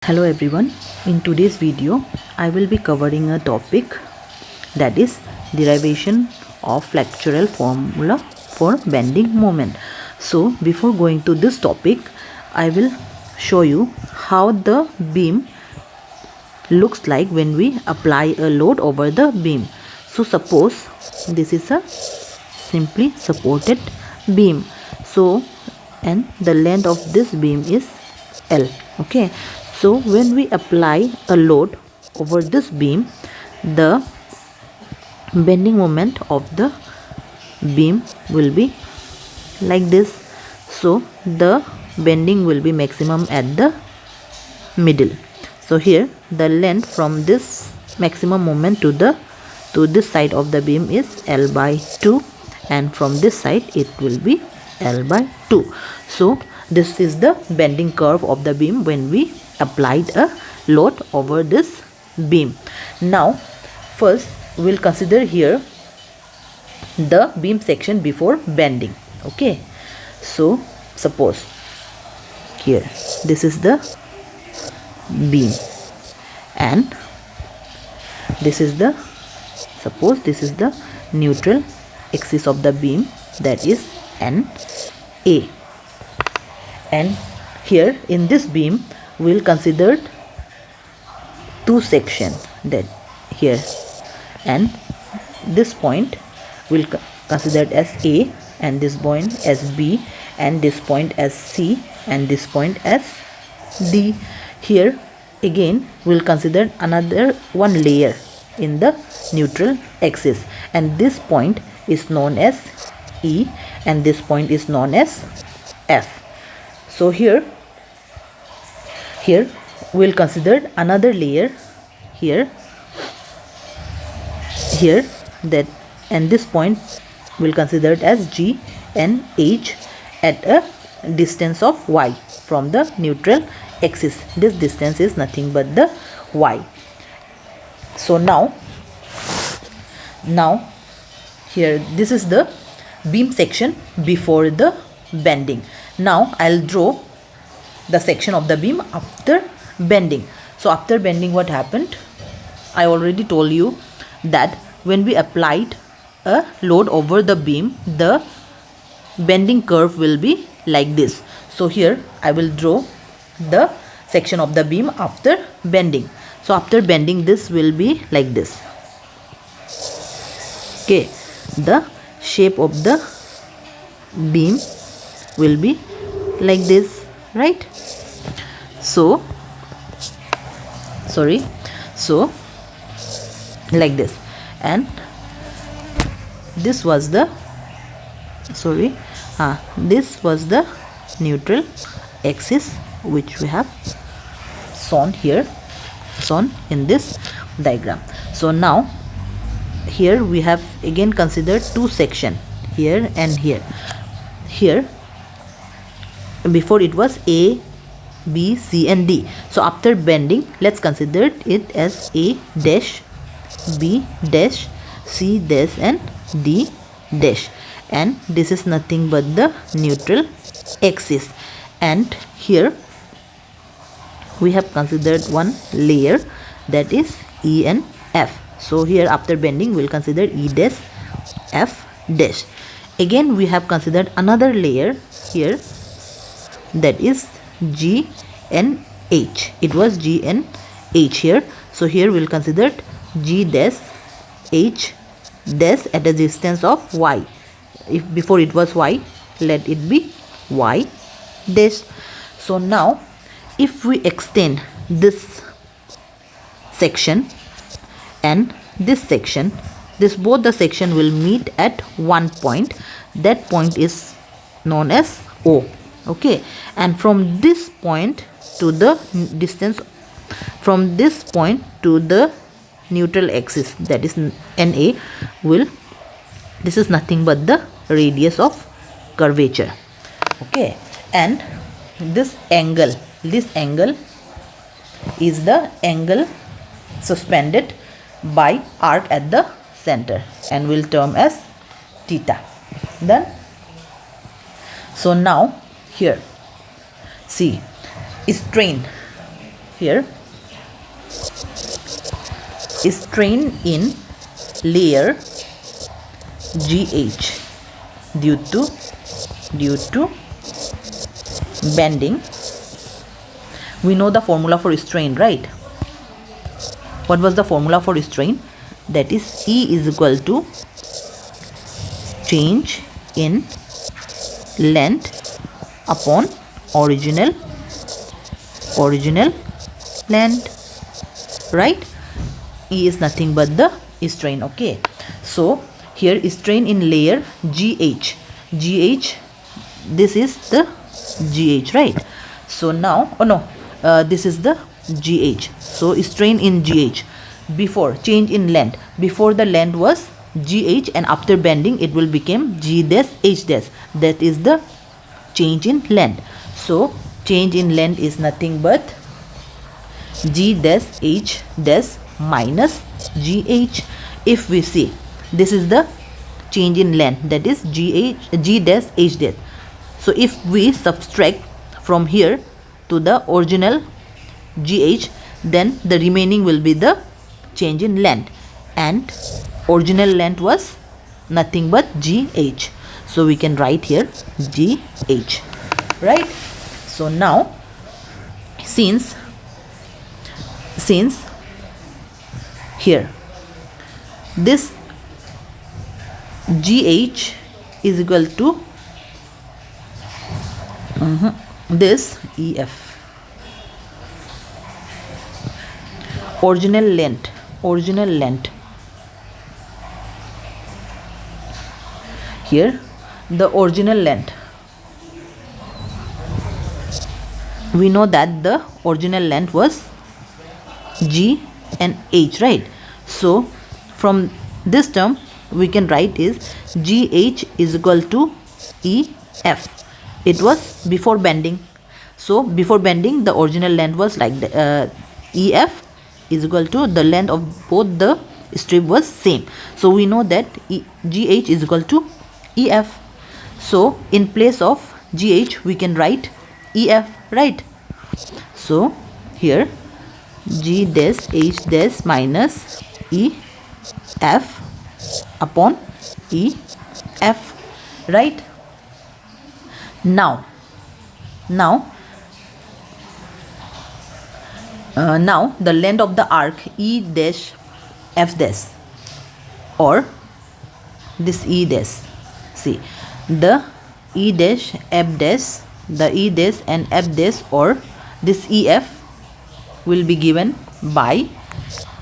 Hello everyone, in today's video I will be covering a topic that is derivation of flexural formula for bending moment. So before going to this topic, I will show you how the beam looks like when we apply a load over the beam. So suppose this is a simply supported beam, and the length of this beam is L. Okay, so when we apply a load over this beam, the bending moment of the beam will be like this. So the bending will be maximum at the middle. So here the length from this maximum moment to this side of the beam is L by 2, and from this side it will be L by 2. So this is the bending curve of the beam when we applied a load over this beam. Now first we'll consider here the beam section before bending. Okay, so suppose here this is the beam, and this is the neutral axis of the beam, that is NA. And here in this beam we'll consider two sections, that here, and this point will considered as A, and this point as B, and this point as C, and this point as D. Here again we'll consider another one layer in the neutral axis, and this point is known as E, and this point is known as F. So here we'll consider another layer here, that, and this point will consider it as G and H at a distance of Y from the neutral axis. This distance is nothing but the Y. So now here this is the beam section before the bending. Now I'll draw the section of the beam after bending. So after bending, what happened? I already told you that when we applied a load over the beam, the bending curve will be like this. So here I will draw the section of the beam after bending. So after bending, this will be like this. Okay, the shape of the beam will be like this, right? So like this, and this was the this was the neutral axis which we have shown in this diagram. So now here we have again considered two sections, here and here. Here before it was A, B, C and D. So after bending, let's consider it as A dash, B dash, C dash and D dash, and this is nothing but the neutral axis. And here we have considered one layer, that is E and F. So here after bending we'll consider E dash, F dash. Again we have considered another layer here, that is G and H. It was G and H here. So here we'll consider G dash, H dash at a distance of Y. If before it was Y, let it be Y dash. So now if we extend this section and this section, both the section will meet at one point. That point is known as O. Okay, and from this point to the distance from this point to the neutral axis, that is NA, this is nothing but the radius of curvature. Okay, and this angle is the angle suspended by arc at the center, and will term as theta. Then so now here see, strain here strain in layer GH due to bending. We know the formula for strain, right? What was the formula for strain? That is E is equal to change in length upon original length, right? E is nothing but the strain. Okay, so here strain in layer GH, this is the GH, right? So now, this is the GH. So strain in GH, before change in length, before the length was GH and after bending it will become G dash H dash, that is the change in length. So change in length is nothing but G dash H dash minus GH. If we see, this is the change in length, that is G dash H dash. So if we subtract from here to the original GH, then the remaining will be the change in length, and original length was nothing but GH. So we can write here GH, right? So now since here this GH is equal to this EF, original length, here the original length, we know that the original length was G and H, right? So from this term we can write is GH is equal to EF. It was before bending, so before bending the original length was like the, EF is equal to the length of both the strip was same. So we know that GH is equal to EF. So in place of GH we can write EF, right? So here G dash H dash minus EF upon EF, right? Now the length of the arc E dash F dash, or this E dash, see the E dash F dash, the E dash and F dash, or this EF will be given by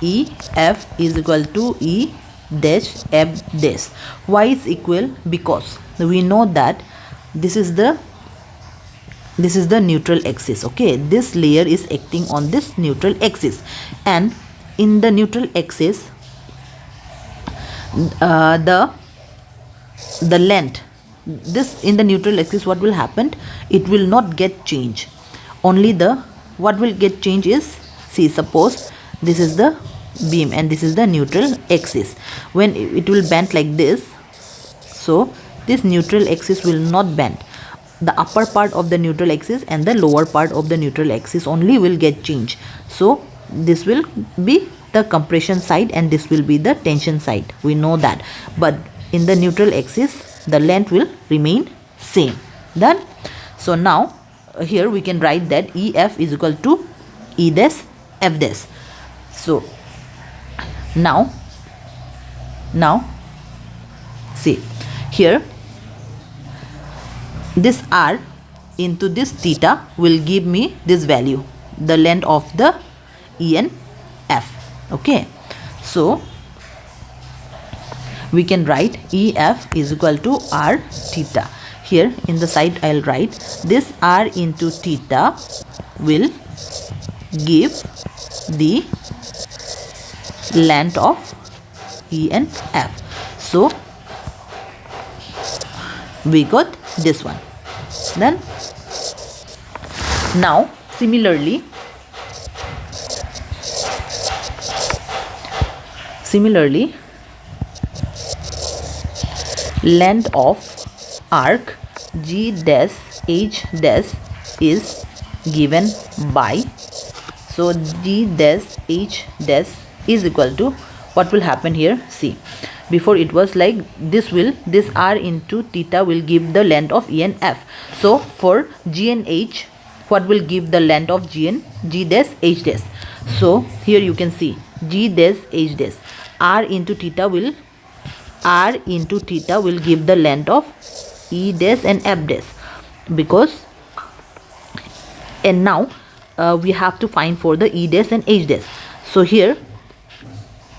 EF is equal to E dash F dash. Why is equal? Because we know that this is the neutral axis. Okay, this layer is acting on this neutral axis, and in the neutral axis the length, this in the neutral axis, what will happen? It will not get change. Only the what will get change is, see, suppose this is the beam and this is the neutral axis. When it will bend like this, so this neutral axis will not bend. The upper part of the neutral axis and the lower part of the neutral axis only will get change. So this will be the compression side and this will be the tension side. We know that. But in the neutral axis the length will remain same. Done. So now here we can write that EF is equal to E dash F dash. So now see here, this R into this theta will give me this value, the length of the E and F. Okay, so we can write EF is equal to R theta. Here in the side I'll write this R into theta will give the length of E and F. So we got this one. Then now similarly length of arc G dash H dash is given by, So G dash H dash is equal to, what will happen here, see, before it was like this R into theta will give the length of E and F. So for G and H, what will give the length of G dash H dash? So here you can see G dash H dash, R into theta will give the length of E dash and F dash, because, and now we have to find for the E dash and H dash. So here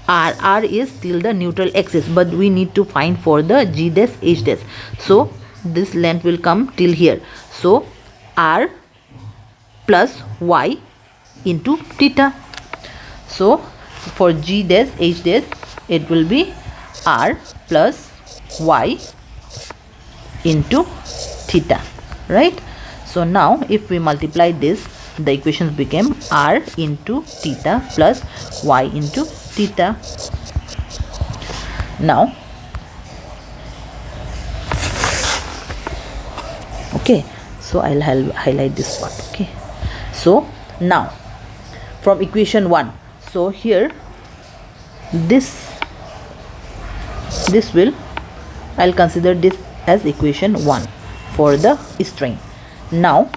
R is still the neutral axis, but we need to find for the G dash H dash. So this length will come till here. So R plus Y into theta. So for G dash H dash, it will be R plus Y into theta, right? So now if we multiply this, the equations became R into theta plus Y into theta. Now, okay, so I'll highlight this part. Okay, so now from equation 1, so here this will, I'll consider this as equation 1 for the strain. Now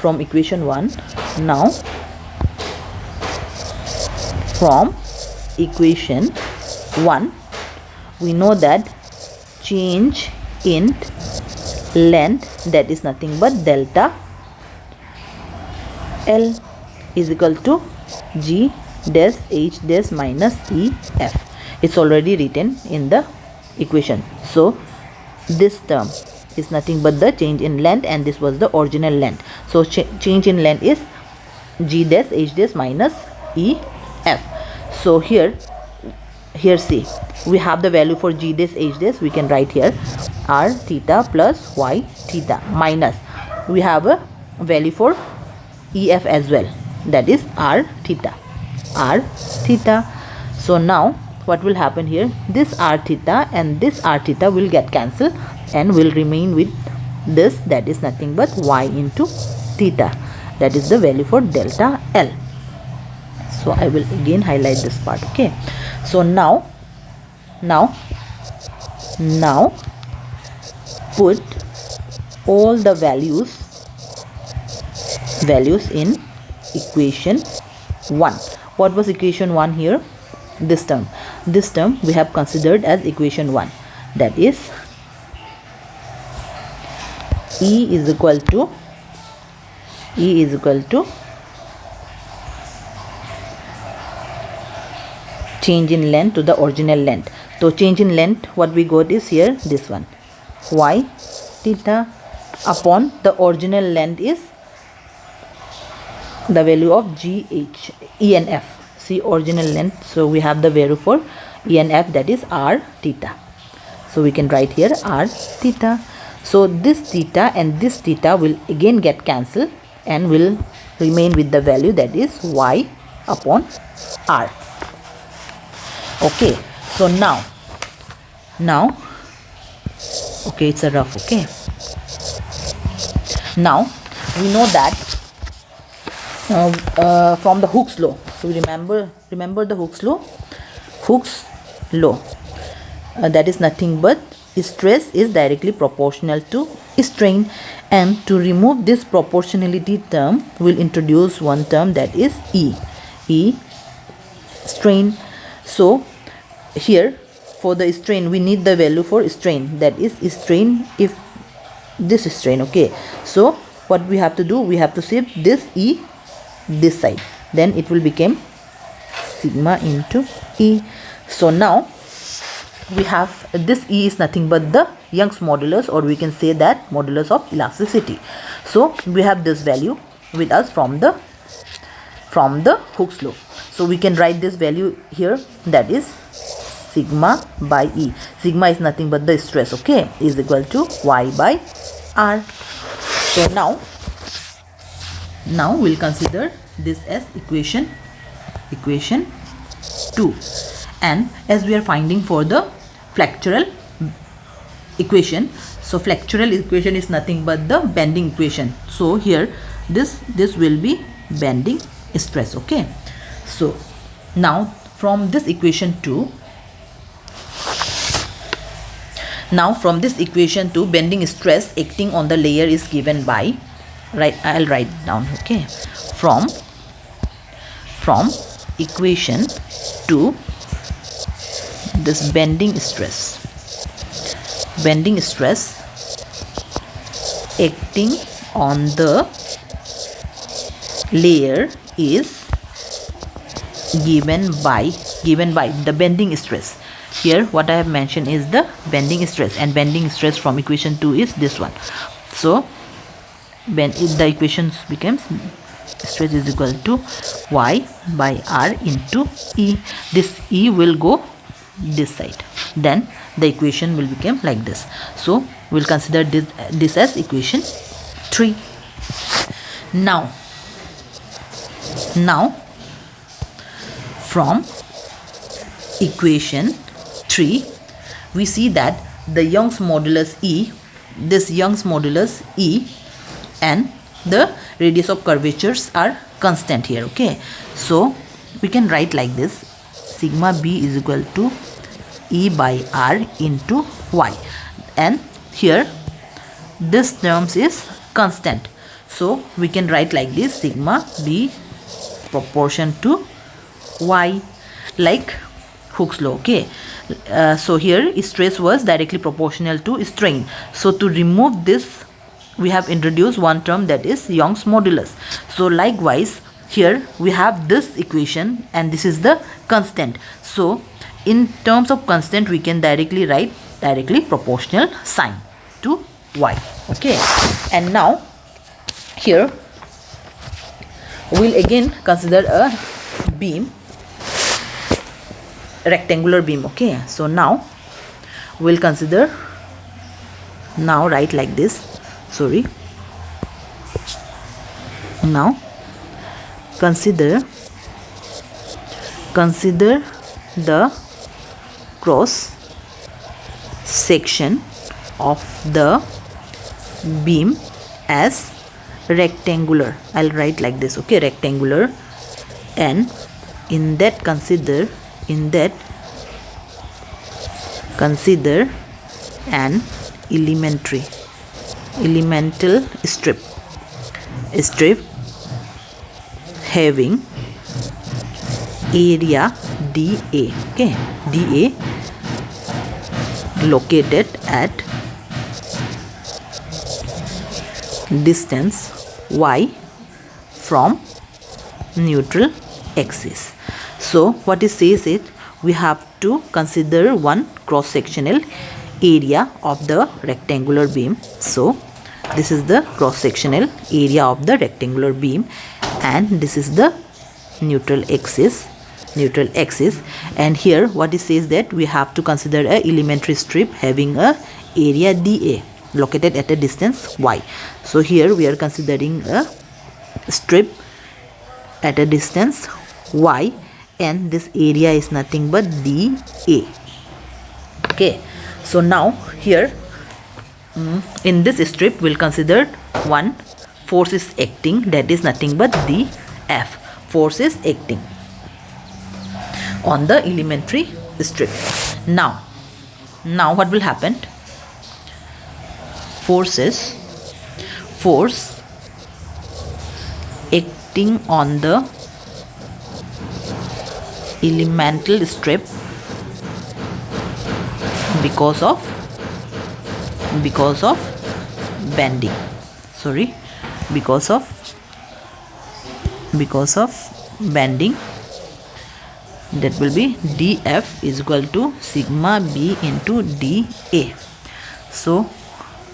from equation 1, now from equation 1, we know that change in length, that is nothing but delta L, is equal to G dash H dash minus E F. It's already written in the equation. So this term is nothing but the change in length, and this was the original length. So change in length is G dash H dash minus E F. So here see, we have the value for G dash H dash. We can write here R theta plus Y theta, minus we have a value for EF as well, that is R theta. So now what will happen here, this R theta and this R theta will get cancelled and will remain with this, that is nothing but Y into theta, that is the value for delta L. So I will again highlight this part. Okay, so now put all the values in equation 1. What was equation 1 here? This term we have considered as equation 1, that is E is equal to change in length to the original length. So change in length, what we got is here, this one, Y theta upon the original length is the value of G, H, E and F. See, original length, so we have the value for E and F, that is R theta. So we can write here R theta. So this theta and this theta will again get cancelled and will remain with the value, that is Y upon R. Okay, so now okay, it's a rough. Okay, now we know that from the Hooke's law. So remember the Hooke's law. That is nothing but stress is directly proportional to strain, and to remove this proportionality term, we'll introduce one term, that is E strain. So here for the strain, we need the value for strain, that is strain if this strain. Okay, so what we have to do, we have to shift this E this side, then it will become sigma into E. So now we have this E is nothing but the Young's modulus, or we can say that modulus of elasticity. So we have this value with us from the Hooke's law. So we can write this value here, that is sigma by E. Sigma is nothing but the stress, okay, is equal to Y by R. So now we'll consider this as equation 2, and as we are finding for the flexural equation, so flexural equation is nothing but the bending equation. So here this will be bending stress. Okay, so now from this equation 2, bending stress acting on the layer is given by, I'll write down. Okay, from equation 2, this bending stress acting on the layer is given by the bending stress. Here what I have mentioned is the bending stress, and bending stress from equation 2 is this one. So the equation becomes stress is equal to Y by R into E. This E will go this side, then the equation will become like this. So we'll consider this as equation 3. Now from equation 3 we see that the Young's modulus E, and the radius of curvatures are constant here. Okay, so we can write like this: sigma B is equal to E by R into Y, and here this terms is constant, so we can write like this: sigma B proportion to Y, like Hooke's law. Okay, so here stress was directly proportional to strain, so to remove this we have introduced one term, that is Young's modulus. So likewise here we have this equation, and this is the constant, so in terms of constant we can directly write proportional sign to Y. Okay, and now here we'll again consider a beam, rectangular beam. Okay, so now we'll consider, now write like this, now consider the cross section of the beam as rectangular. I'll write like this. Okay, rectangular, and in that consider an elemental strip having area dA. Okay, dA located at distance y from neutral axis. So what it says is we have to consider one cross sectional area of the rectangular beam. So this is the cross sectional area of the rectangular beam, and this is the neutral axis, and here what it says that we have to consider a elementary strip having a area dA located at a distance y. So here we are considering a strip at a distance y, and this area is nothing but dA. Okay, so now here in this strip we'll consider one force is acting, that is nothing but dF. Force is acting on the elementary strip. Now what will happen? Force acting on the elemental strip because of bending, because of bending, that will be dF is equal to sigma B into dA. So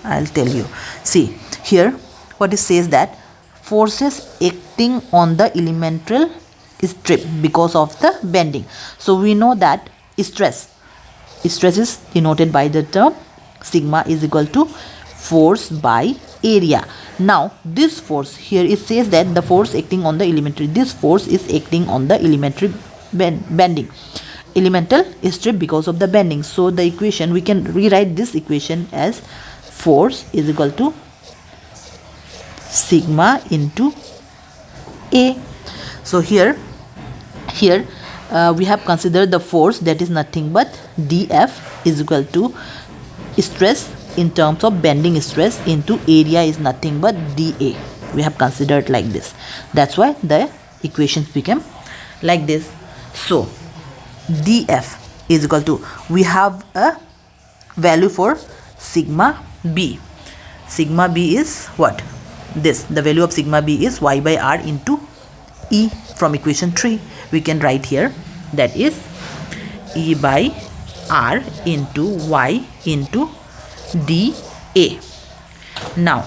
I'll tell you, see here what it says that forces acting on the elemental strip because of the bending. So we know that stress is denoted by the term sigma is equal to force by area. Now this force, here it says that the force acting on the elementary, this force is acting on the elementary bending, elemental strip because of the bending. So the equation, we can rewrite this equation as force is equal to sigma into A. So here we have considered the force, that is nothing but dF is equal to stress in terms of bending stress into area is nothing but dA. We have considered like this. That's why the equations became like this. So dF is equal to, we have a value for sigma B. Sigma B is what? This, the value of sigma B is y by r into E. From equation 3 we can write here, that is E by r into y into dA. Now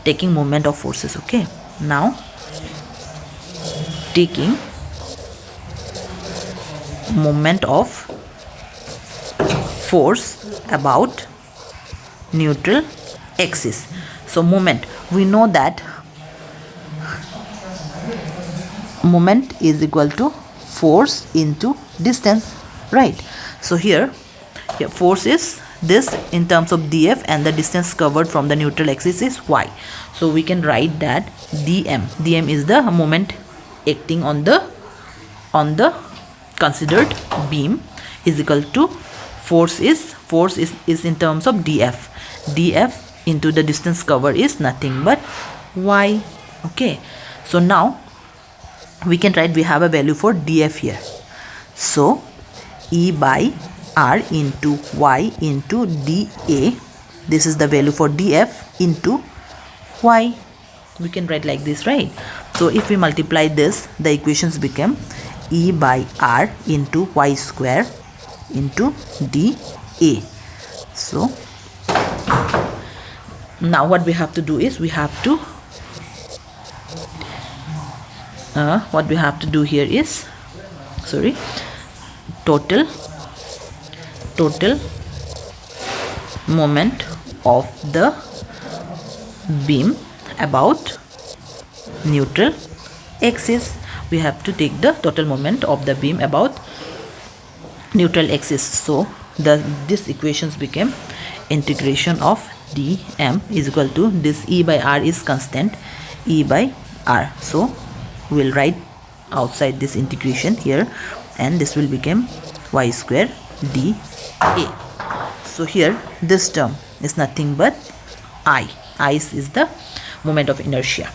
taking moment of forces. Okay, now taking moment of force about neutral axis. So moment, we know that moment is equal to force into distance, right? So here force is this in terms of dF, and the distance covered from the neutral axis is y. So we can write that dm is the moment acting on the considered beam, is equal to force is in terms of dF into the distance covered is nothing but y. Okay, so now we can write, we have a value for dF here. So E by r into y into dA, this is the value for dF into y. We can write like this, right? So if we multiply this, the equations become E by r into y square into dA. So now what we have to do is, we have to what we have to do here is, sorry, total moment of the beam about neutral axis. We have to take the total moment of the beam about neutral axis. So this equations became integration of dm is equal to, this E by r is constant, E by r. So we'll write outside this integration here, and this will become y square dA. So here this term is nothing but I is the moment of inertia,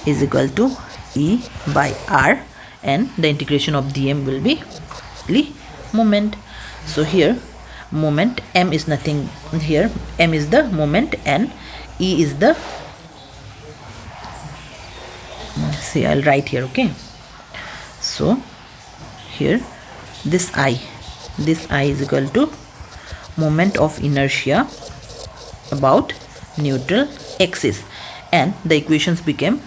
is equal to E by r, and the integration of dm will be moment. So here moment m is nothing, here m is the moment and E is the, see, I'll write here. Okay, so here this I is equal to moment of inertia about neutral axis, and the equations became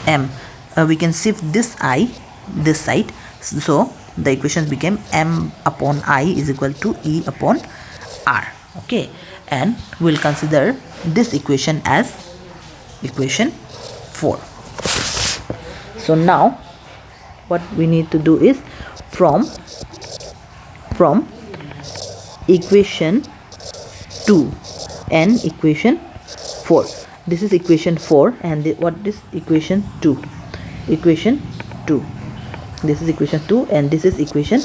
m. We can shift this I this side, so the equations became m upon I is equal to E upon r. Okay, and we'll consider this equation as equation 4. So now what we need to do is, from equation 2 and equation 4, this is equation 4, and what is equation 2? Equation 2, this is equation 2, and this is equation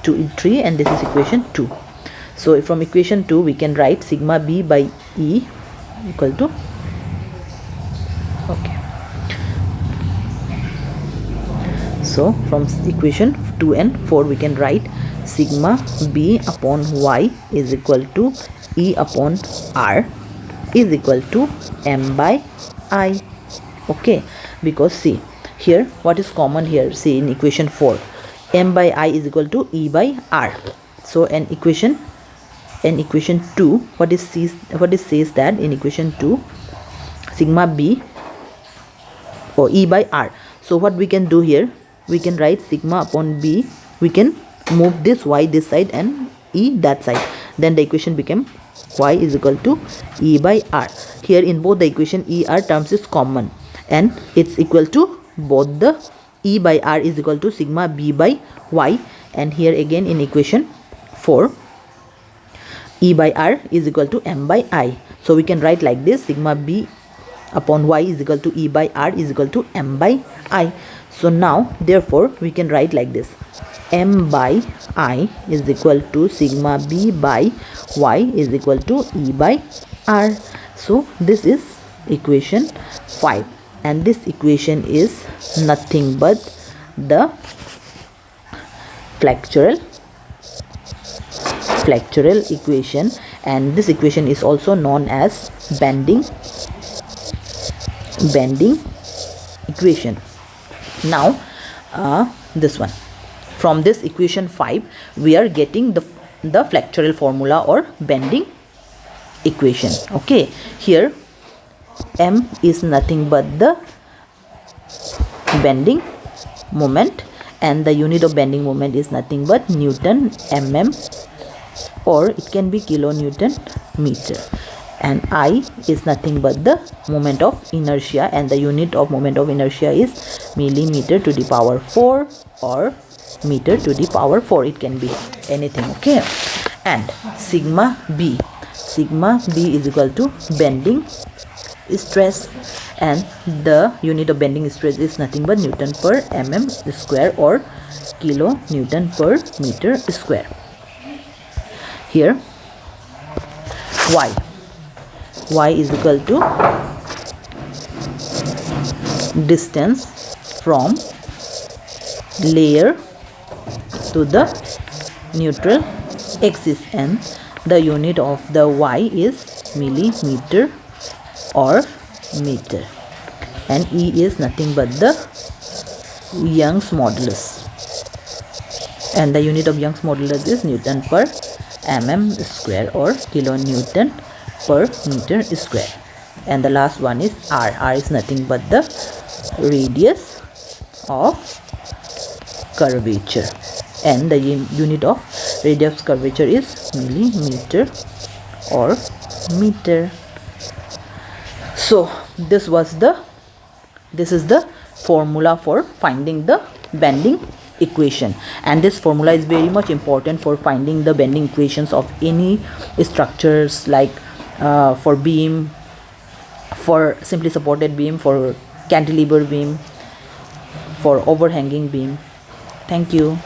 3, and this is equation 2. So from equation 2 we can write sigma B by E equal to, okay, so from equation 2 and 4 we can write sigma B upon Y is equal to E upon R is equal to m by I. Okay, because see here what is common here, see in equation 4 m by I is equal to E by R. So in equation 2 what is says that in equation 2 sigma B or E by R. So what we can do here, we can write sigma upon B, we can move this Y this side and E that side, then the equation became Y is equal to E by R. Here in both the equation E R terms is common, and it's equal to both the E by R is equal to sigma B by Y. And here again in equation 4 E by R is equal to M by I. So we can write like this: sigma B upon Y is equal to E by R is equal to M by I. So now therefore we can write like this: M by I is equal to sigma B by Y is equal to E by R. So this is equation 5, and this equation is nothing but the flexural equation, and this equation is also known as bending equation. Now this one, from this equation 5 we are getting the flexural formula or bending equation. Okay, here M is nothing but the bending moment, and the unit of bending moment is nothing but Newton mm, or it can be kilonewton meter, and I is nothing but the moment of inertia, and the unit of moment of inertia is millimeter to the power 4 or meter to the power 4. It can be anything. Okay, and sigma B is equal to bending stress, and the unit of bending stress is nothing but Newton per mm square or kilonewton per meter square. Here y is equal to distance from layer to the neutral axis, and the unit of the y is millimeter or meter, and E is nothing but the Young's modulus, and the unit of Young's modulus is Newton per mm square or kilonewton per meter square, and the last one is R is nothing but the radius of curvature, and the unit of radius of curvature is millimeter or meter. So this is the formula for finding the bending equation, and this formula is very much important for finding the bending equations of any structures, like for beam, for simply supported beam, for cantilever beam, for overhanging beam. Thank you.